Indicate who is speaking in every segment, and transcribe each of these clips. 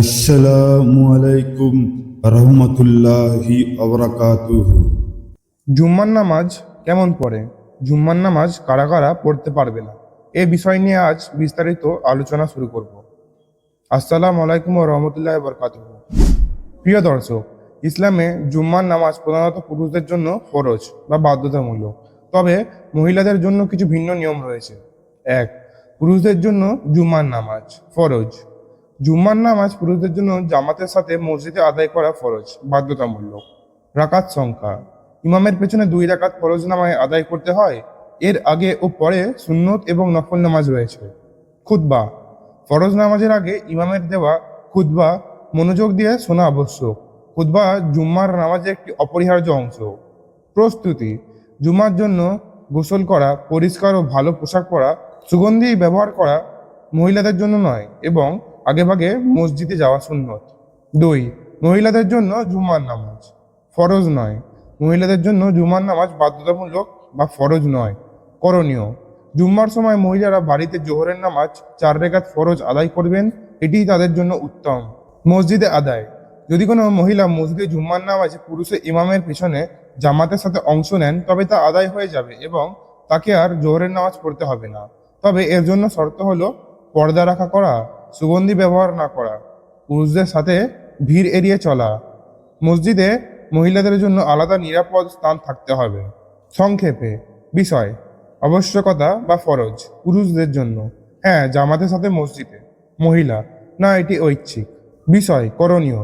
Speaker 1: আসসালামু আলাইকুম রহমতুল্লাহি ওয়াবারাকাতুহু।
Speaker 2: জুম্মার নামাজ কেমন পড়ে? জুম্মার নামাজ কারা কারা পড়তে পারবে না, এ বিষয় নিয়ে আজ বিস্তারিত আলোচনা শুরু করব। আসসালামু আলাইকুম রহমতুল্লাহি বরকাতুহু। প্রিয় দর্শক, ইসলামে জুম্মার নামাজ প্রধানত পুরুষদের জন্য ফরজ বা বাধ্যতামূলক, তবে মহিলাদের জন্য কিছু ভিন্ন নিয়ম রয়েছে। 1. পুরুষদের জন্য জুম্মার নামাজ ফরজ। জুম্মার নামাজ পুরুষদের জন্য জামাতের সাথে মসজিদে আদায় করা ফরজ, বাধ্যতামূলক। রাকাত সংখ্যা: ইমামের পেছনে 2 রাকাত ফরজ নামায় আদায় করতে হয়। এর আগে ও পরে সুন্নত এবং নফল নামাজ রয়েছে। খুতবা: ফরজ নামাজের আগে ইমামের দেওয়া খুতবা মনোযোগ দিয়ে শোনা আবশ্যক। খুতবা জুম্মার নামাজের একটি অপরিহার্য অংশ। প্রস্তুতি: জুম্মার জন্য গোসল করা, পরিষ্কার ও ভালো পোশাক পরা, সুগন্ধি ব্যবহার করা মহিলাদের জন্য নয় এবং আগেভাগে মসজিদে যাওয়া সুন্নত। 2. মহিলাদের জন্য জুম্মার নামাজ ফরজ নয়। মহিলাদের জন্য জুম্মার নামাজ বাধ্যতামূলক বা ফরজ নয়। করণীয়: জুম্মার সময় মহিলারা বাড়িতে জোহরের নামাজ 4 রাকাত ফরজ আদায় করবেন, এটিই তাদের জন্য উত্তম। মসজিদে আদায়: যদি কোনো মহিলা মসজিদে জুম্মার নামাজে পুরুষের ইমামের পিছনে জামাতের সাথে অংশ নেন, তবে তা আদায় হয়ে যাবে এবং তাকে আর জোহরের নামাজ পড়তে হবে না। তবে এর জন্য শর্ত হলো পর্দা রাখা করা, সুগন্ধি ব্যবহার না করা, পুরুষদের সাথে ভিড় এড়িয়ে চলা। মসজিদে মহিলাদের জন্য আলাদা নিরাপদ স্থান থাকতে হবে। সংক্ষেপে বিষয়: আবশ্যকতা বা ফরজ পুরুষদের জন্য, হ্যাঁ জামাতের সাথে মসজিদে। মহিলা না, এটি ঐচ্ছিক। বিষয়: করণীয়: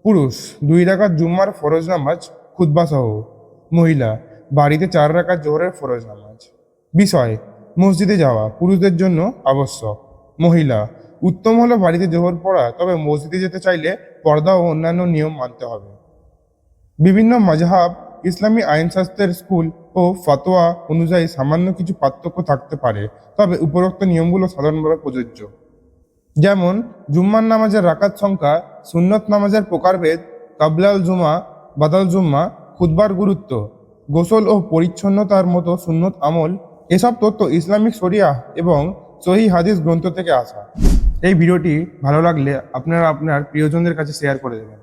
Speaker 2: পুরুষ 2 রাকাত জুম্মার ফরজ নামাজ খুতবা সহ। মহিলা বাড়িতে 4 রাকাত জোহরের ফরজ নামাজ। বিষয়: মসজিদে যাওয়া পুরুষদের জন্য আবশ্যক। মহিলা উত্তম হলো বাড়িতে জোহর পড়া, তবে মসজিদে যেতে চাইলে পর্দা ও অন্যান্য নিয়ম মানতে হবে। বিভিন্ন মাজহাব, ইসলামী আইনশাস্ত্রের স্কুল ও ফতোয়া অনুযায়ী সামান্য কিছু পার্থক্য থাকতে পারে, তবে উপরোক্ত নিয়মগুলো সাধারণভাবে প্রযোজ্য। যেমন জুম্মার নামাজের রাকাত সংখ্যা, সুন্নত নামাজের প্রকারভেদ, কাবলাল জুমা, বাদাল জুম্মা, খুতবার গুরুত্ব, গোসল ও পরিচ্ছন্নতার মতো সুন্নত আমল। এসব তথ্য ইসলামিক শরিয়াহ এবং সহিহ হাদিস গ্রন্থ থেকে আসা। এই ভিডিওটি ভালো লাগলে আপনারা আপনার প্রিয়জনদের কাছে শেয়ার করে দেবেন।